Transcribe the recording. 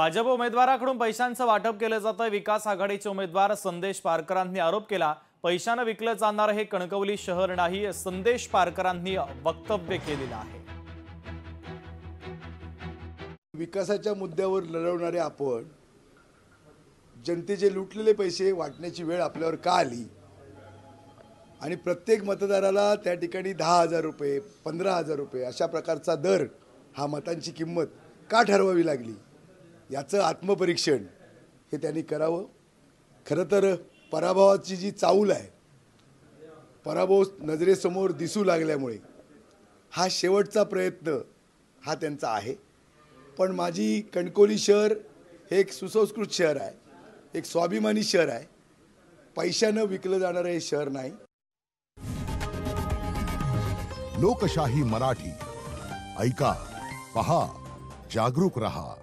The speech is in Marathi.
भाजप उमेदवाराकडून पैशांचं वाटप केलं जातं। विकास आघाडीचे उमेदवार संदेश पारकरांनी आरोप केला, पैशाने विकलं जाणार हे कणकवली शहर नाही, संदेश पारकरांनी वक्तव्य केलेलं आहे। विकासाच्या मुद्द्यावर लढवणारे आपण जनतेचे लुटलेले पैसे वाटण्याची वेळ आपल्यावर का आली आणि प्रत्येक मतदाराला त्या ठिकाणी 10,000 रुपये 15,000 रुपये अशा प्रकारचा दर हा मतांची किंमत का ठरवावी लागली याचं आत्मपरीक्षण हे त्यांनी करावं। खरं तर पराभवाची जी चाऊल आहे, पराभव नजरेसमोर दिसू लागल्यामुळे हा शेवटचा प्रयत्न हा त्यांचा आहे। पण माझी कणकवली शहर हे एक सुसंस्कृत शहर आहे, एक स्वाभिमानी शहर आहे, पैशानं विकलं जाणारं हे शहर नाही। लोकशाही मराठी ऐका, पहा, जागरूक रहा।